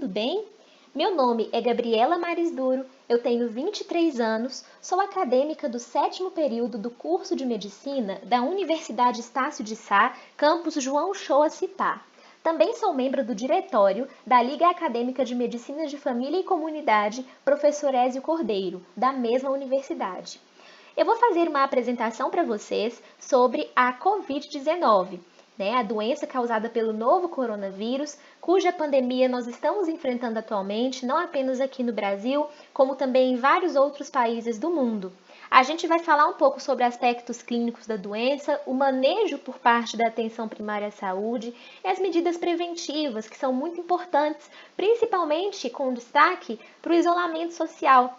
tudo bem? Meu nome é Gabriela Maris Duro, eu tenho 23 anos, sou acadêmica do 7º período do curso de Medicina da Universidade Estácio de Sá, campus João Shoa Città. Também sou membro do diretório da Liga Acadêmica de Medicina de Família e Comunidade, Professor Ézio Cordeiro, da mesma universidade. Eu vou fazer uma apresentação para vocês sobre a Covid-19, a doença causada pelo novo coronavírus, cuja pandemia nós estamos enfrentando atualmente, não apenas aqui no Brasil, como também em vários outros países do mundo. A gente vai falar um pouco sobre aspectos clínicos da doença, o manejo por parte da atenção primária à saúde e as medidas preventivas, que são muito importantes, principalmente com destaque para o isolamento social,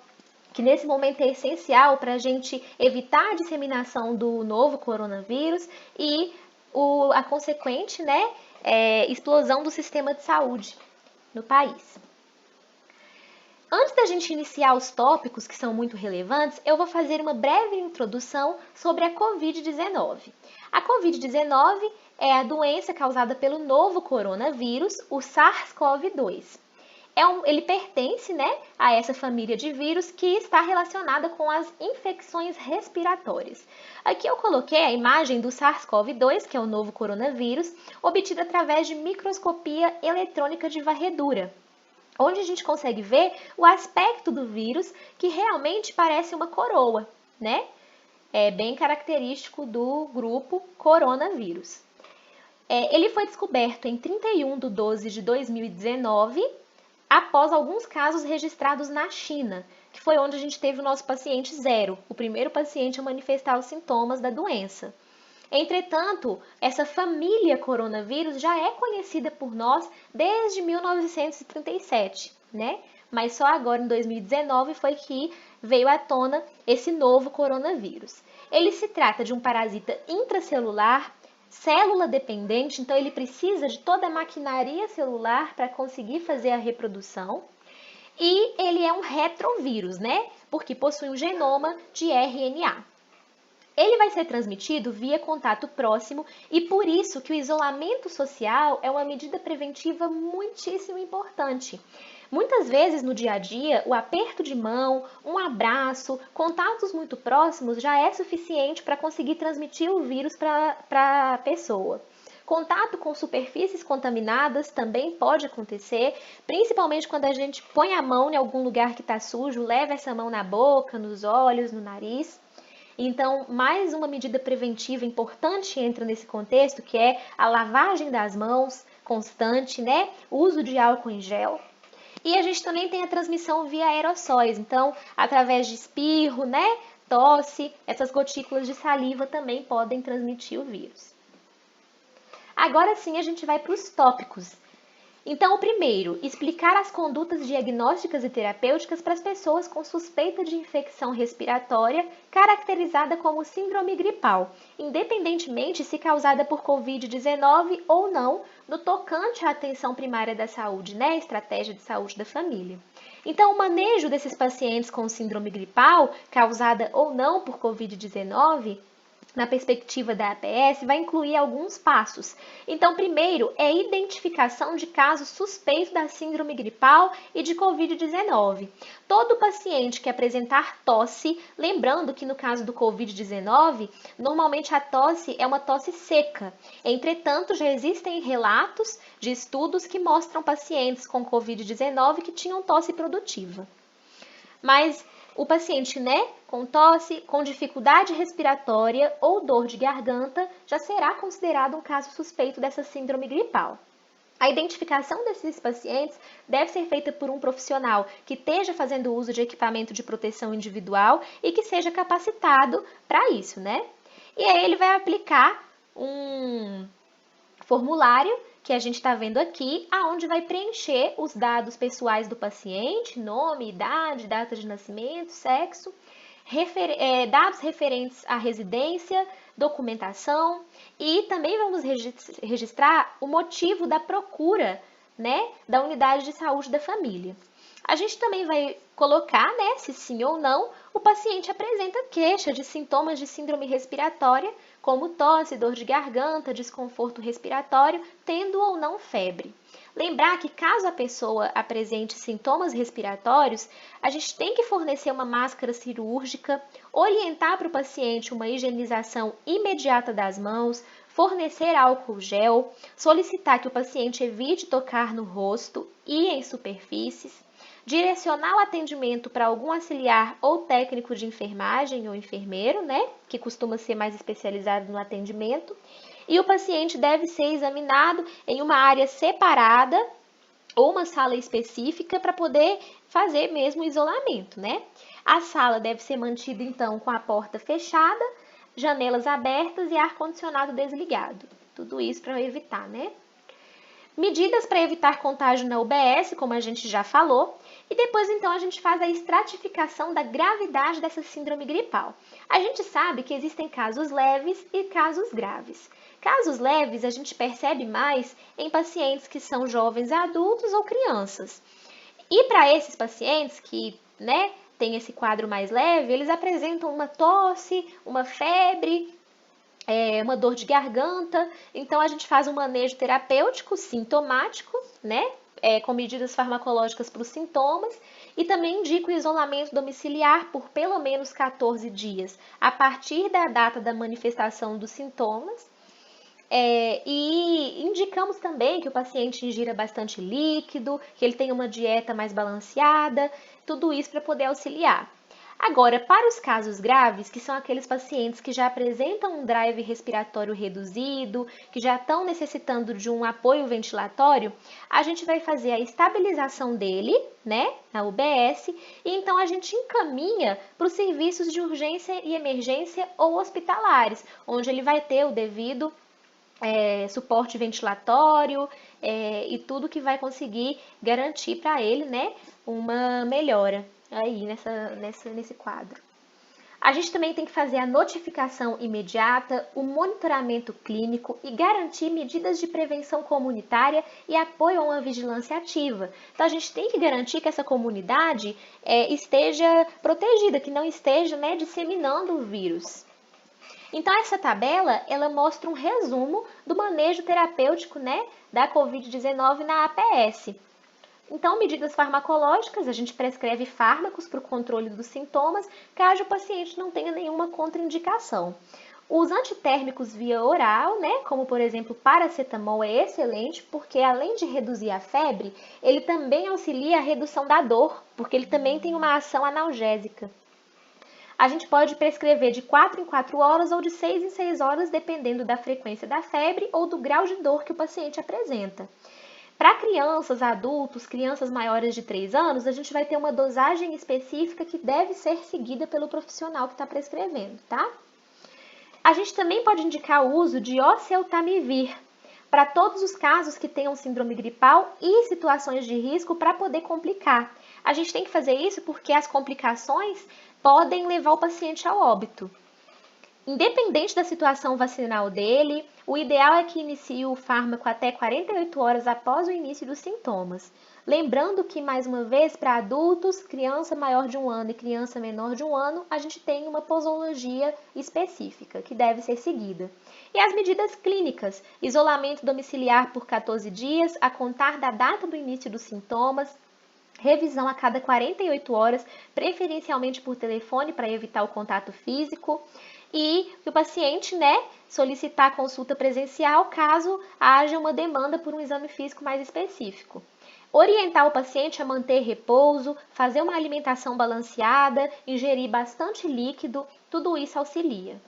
que nesse momento é essencial para a gente evitar a disseminação do novo coronavírus e a consequente explosão do sistema de saúde no país. Antes da gente iniciar os tópicos que são muito relevantes, eu vou fazer uma breve introdução sobre a Covid-19. A Covid-19 é a doença causada pelo novo coronavírus, o SARS-CoV-2. Ele pertence a essa família de vírus que está relacionada com as infecções respiratórias. Aqui eu coloquei a imagem do SARS-CoV-2, que é o novo coronavírus, obtida através de microscopia eletrônica de varredura, onde a gente consegue ver o aspecto do vírus que realmente parece uma coroa, É bem característico do grupo coronavírus. Ele foi descoberto em 31 de 12 de 2019, após alguns casos registrados na China, que foi onde a gente teve o nosso paciente zero, o primeiro paciente a manifestar os sintomas da doença. Entretanto, essa família coronavírus já é conhecida por nós desde 1937, Mas só agora, em 2019, foi que veio à tona esse novo coronavírus. Ele se trata de um parasita intracelular, célula dependente, então ele precisa de toda a maquinaria celular para conseguir fazer a reprodução. E ele é um retrovírus, Porque possui um genoma de RNA. Ele vai ser transmitido via contato próximo e por isso que o isolamento social é uma medida preventiva muitíssimo importante. Muitas vezes no dia a dia, o aperto de mão, um abraço, contatos muito próximos já é suficiente para conseguir transmitir o vírus para a pessoa. Contato com superfícies contaminadas também pode acontecer, principalmente quando a gente põe a mão em algum lugar que está sujo, leva essa mão na boca, nos olhos, no nariz. Então, mais uma medida preventiva importante entra nesse contexto, que é a lavagem das mãos constante, O uso de álcool em gel. E a gente também tem a transmissão via aerossóis, então, através de espirro, tosse, essas gotículas de saliva também podem transmitir o vírus. Agora sim, a gente vai para os tópicos. Então, o primeiro, explicar as condutas diagnósticas e terapêuticas para as pessoas com suspeita de infecção respiratória caracterizada como síndrome gripal, independentemente se causada por Covid-19 ou não, no tocante à atenção primária da saúde, estratégia de saúde da família. Então, o manejo desses pacientes com síndrome gripal, causada ou não por Covid-19, na perspectiva da APS, vai incluir alguns passos. Então, primeiro é a identificação de casos suspeitos da síndrome gripal e de Covid-19. Todo paciente que apresentar tosse, lembrando que no caso do Covid-19, normalmente a tosse é uma tosse seca. Entretanto, já existem relatos de estudos que mostram pacientes com Covid-19 que tinham tosse produtiva. Mas o paciente, com tosse, com dificuldade respiratória ou dor de garganta, já será considerado um caso suspeito dessa síndrome gripal. A identificação desses pacientes deve ser feita por um profissional que esteja fazendo uso de equipamento de proteção individual e que seja capacitado para isso, E aí ele vai aplicar um formulário que a gente está vendo aqui, aonde vai preencher os dados pessoais do paciente, nome, idade, data de nascimento, sexo, dados referentes à residência, documentação e também vamos registrar o motivo da procura, da unidade de saúde da família. A gente também vai colocar, se sim ou não, o paciente apresenta queixa de sintomas de síndrome respiratória, como tosse, dor de garganta, desconforto respiratório, tendo ou não febre. Lembrar que caso a pessoa apresente sintomas respiratórios, a gente tem que fornecer uma máscara cirúrgica, orientar para o paciente uma higienização imediata das mãos, fornecer álcool gel, solicitar que o paciente evite tocar no rosto e em superfícies, direcionar o atendimento para algum auxiliar ou técnico de enfermagem ou enfermeiro, né, que costuma ser mais especializado no atendimento, e o paciente deve ser examinado em uma área separada ou uma sala específica para poder fazer mesmo o isolamento, né? A sala deve ser mantida então com a porta fechada, janelas abertas e ar-condicionado desligado. Tudo isso para evitar, né? Medidas para evitar contágio na UBS, como a gente já falou, e depois então a gente faz a estratificação da gravidade dessa síndrome gripal. A gente sabe que existem casos leves e casos graves. Casos leves a gente percebe mais em pacientes que são jovens adultos ou crianças. E para esses pacientes que, né, têm esse quadro mais leve, eles apresentam uma tosse, uma febre, uma dor de garganta. Então a gente faz um manejo terapêutico sintomático, né? Com medidas farmacológicas para os sintomas, e também indica o isolamento domiciliar por pelo menos 14 dias, a partir da data da manifestação dos sintomas. E indicamos também que o paciente ingira bastante líquido, que ele tenha uma dieta mais balanceada, tudo isso para poder auxiliar. Agora, para os casos graves, que são aqueles pacientes que já apresentam um drive respiratório reduzido, que já estão necessitando de um apoio ventilatório, a gente vai fazer a estabilização dele, né, na UBS, e então a gente encaminha para os serviços de urgência e emergência ou hospitalares, onde ele vai ter o devido suporte ventilatório e tudo que vai conseguir garantir para ele, né, uma melhora aí nesse quadro. A gente também tem que fazer a notificação imediata, o monitoramento clínico e garantir medidas de prevenção comunitária e apoio a uma vigilância ativa. Então, a gente tem que garantir que essa comunidade esteja protegida, que não esteja, né, disseminando o vírus. Então, essa tabela, ela mostra um resumo do manejo terapêutico, né, da Covid-19 na APS. Então, medidas farmacológicas, a gente prescreve fármacos para o controle dos sintomas, caso o paciente não tenha nenhuma contraindicação. Os antitérmicos via oral, né, como por exemplo paracetamol, é excelente, porque além de reduzir a febre, ele também auxilia a redução da dor, porque ele também tem uma ação analgésica. A gente pode prescrever de 4 em 4 horas ou de 6 em 6 horas, dependendo da frequência da febre ou do grau de dor que o paciente apresenta. Para crianças, adultos, crianças maiores de 3 anos, a gente vai ter uma dosagem específica que deve ser seguida pelo profissional que está prescrevendo, tá? A gente também pode indicar o uso de oseltamivir para todos os casos que tenham síndrome gripal e situações de risco para poder complicar. A gente tem que fazer isso porque as complicações podem levar o paciente ao óbito. Independente da situação vacinal dele, o ideal é que inicie o fármaco até 48 horas após o início dos sintomas. Lembrando que, mais uma vez, para adultos, criança maior de 1 ano e criança menor de 1 ano, a gente tem uma posologia específica que deve ser seguida. E as medidas clínicas: isolamento domiciliar por 14 dias, a contar da data do início dos sintomas, revisão a cada 48 horas, preferencialmente por telefone para evitar o contato físico, e o paciente, né, solicitar consulta presencial caso haja uma demanda por um exame físico mais específico. Orientar o paciente a manter repouso, fazer uma alimentação balanceada, ingerir bastante líquido, tudo isso auxilia.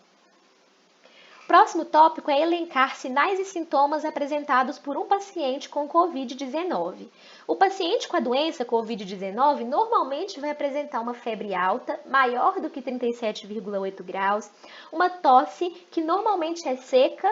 Próximo tópico é elencar sinais e sintomas apresentados por um paciente com Covid-19. O paciente com a doença Covid-19 normalmente vai apresentar uma febre alta, maior do que 37,8 graus, uma tosse que normalmente é seca,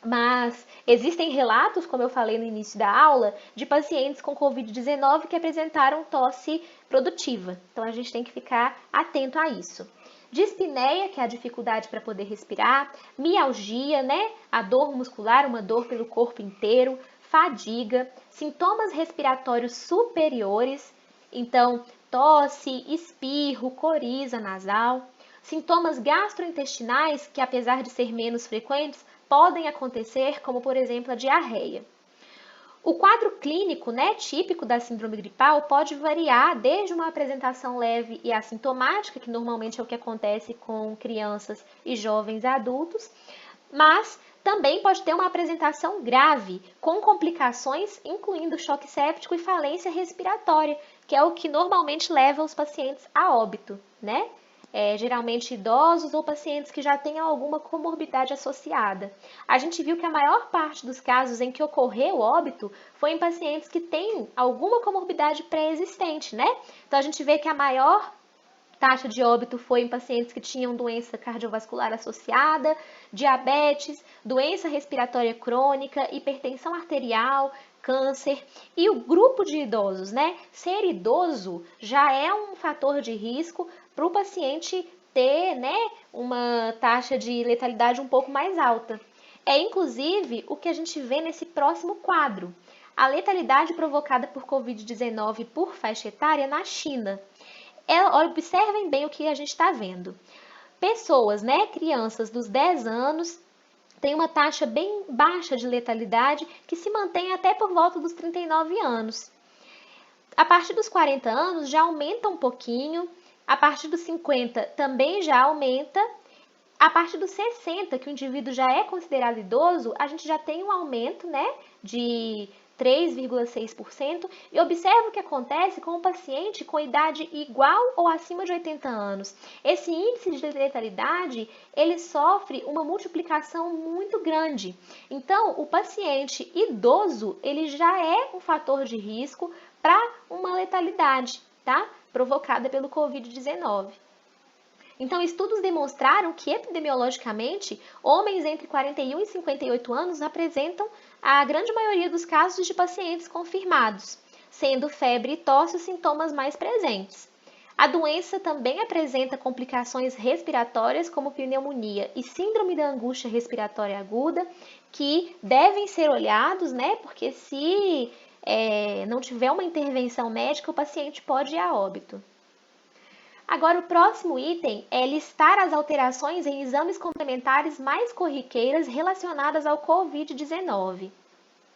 mas existem relatos, como eu falei no início da aula, de pacientes com Covid-19 que apresentaram tosse produtiva. Então, a gente tem que ficar atento a isso. Dispneia, que é a dificuldade para poder respirar, mialgia, né? A dor muscular, uma dor pelo corpo inteiro, fadiga, sintomas respiratórios superiores, então tosse, espirro, coriza nasal, sintomas gastrointestinais, que apesar de ser menos frequentes, podem acontecer, como por exemplo a diarreia. O quadro clínico, né, típico da síndrome gripal pode variar desde uma apresentação leve e assintomática, que normalmente é o que acontece com crianças e jovens adultos, mas também pode ter uma apresentação grave, com complicações, incluindo choque séptico e falência respiratória, que é o que normalmente leva os pacientes a óbito, né? Geralmente idosos ou pacientes que já tenham alguma comorbidade associada. A gente viu que a maior parte dos casos em que ocorreu óbito foi em pacientes que têm alguma comorbidade pré-existente, né? Então a gente vê que a maior taxa de óbito foi em pacientes que tinham doença cardiovascular associada, diabetes, doença respiratória crônica, hipertensão arterial, câncer. E o grupo de idosos, né? Ser idoso já é um fator de risco para o paciente ter, né, uma taxa de letalidade um pouco mais alta. É inclusive o que a gente vê nesse próximo quadro. A letalidade provocada por Covid-19 por faixa etária na China. Observem bem o que a gente está vendo. Pessoas, né, crianças dos 10 anos, têm uma taxa bem baixa de letalidade que se mantém até por volta dos 39 anos. A partir dos 40 anos já aumenta um pouquinho, a partir dos 50 também já aumenta, a partir dos 60, que o indivíduo já é considerado idoso, a gente já tem um aumento, né, de 3,6%, e observa o que acontece com o paciente com idade igual ou acima de 80 anos. Esse índice de letalidade, ele sofre uma multiplicação muito grande. Então, o paciente idoso, ele já é um fator de risco para uma letalidade, tá? Provocada pelo Covid-19. Então, estudos demonstraram que, epidemiologicamente, homens entre 41 e 58 anos apresentam a grande maioria dos casos de pacientes confirmados, sendo febre e tosse os sintomas mais presentes. A doença também apresenta complicações respiratórias, como pneumonia e síndrome da angústia respiratória aguda, que devem ser olhados, né? Porque se não tiver uma intervenção médica, o paciente pode ir a óbito. Agora, o próximo item é listar as alterações em exames complementares mais corriqueiras relacionadas ao Covid-19.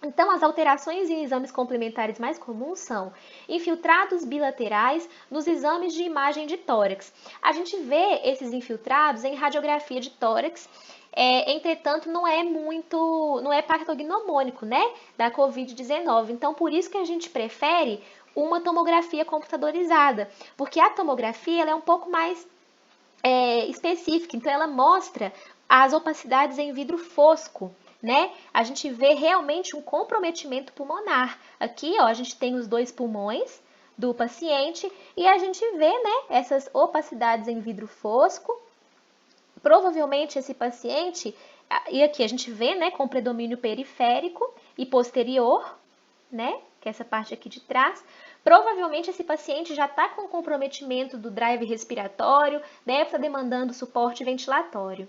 Então, as alterações em exames complementares mais comuns são infiltrados bilaterais nos exames de imagem de tórax. A gente vê esses infiltrados em radiografia de tórax, entretanto, não é patognomônico, né, da Covid-19. Então, por isso que a gente prefere uma tomografia computadorizada, porque a tomografia ela é um pouco mais específica, então ela mostra as opacidades em vidro fosco, né? A gente vê realmente um comprometimento pulmonar. Aqui, ó, a gente tem os dois pulmões do paciente e a gente vê, né, essas opacidades em vidro fosco. Provavelmente esse paciente, e aqui a gente vê, né, com predomínio periférico e posterior, né, que é essa parte aqui de trás. Provavelmente esse paciente já está com comprometimento do drive respiratório, deve estar demandando suporte ventilatório.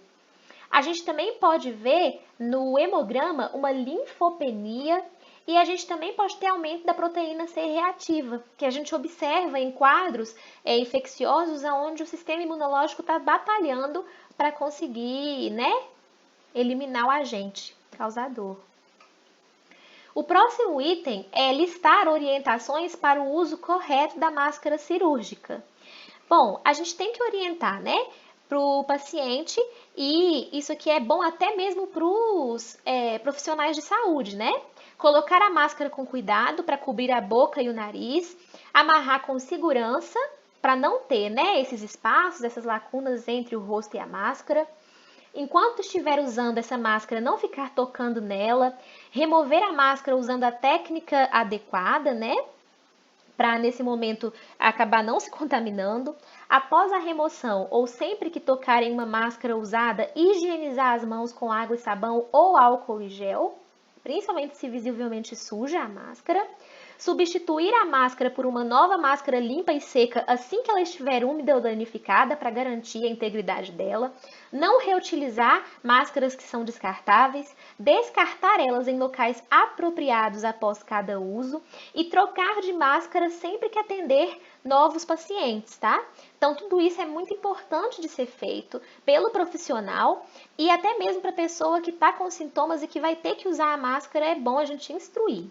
A gente também pode ver no hemograma uma linfopenia e a gente também pode ter aumento da proteína C reativa, que a gente observa em quadros infecciosos onde o sistema imunológico está batalhando para conseguir, né, eliminar o agente causador. O próximo item é listar orientações para o uso correto da máscara cirúrgica. Bom, a gente tem que orientar, né, para o paciente, e isso aqui é bom até mesmo para os profissionais de saúde, né? Colocar a máscara com cuidado para cobrir a boca e o nariz, amarrar com segurança para não ter, né, esses espaços, essas lacunas entre o rosto e a máscara. Enquanto estiver usando essa máscara, não ficar tocando nela, remover a máscara usando a técnica adequada, né? Para nesse momento acabar não se contaminando. Após a remoção ou sempre que tocar em uma máscara usada, higienizar as mãos com água e sabão ou álcool e gel, principalmente se visivelmente suja a máscara. Substituir a máscara por uma nova máscara limpa e seca assim que ela estiver úmida ou danificada para garantir a integridade dela. Não reutilizar máscaras que são descartáveis. Descartar elas em locais apropriados após cada uso. E trocar de máscara sempre que atender novos pacientes, tá? Então, tudo isso é muito importante de ser feito pelo profissional e até mesmo para a pessoa que está com sintomas e que vai ter que usar a máscara, é bom a gente instruir.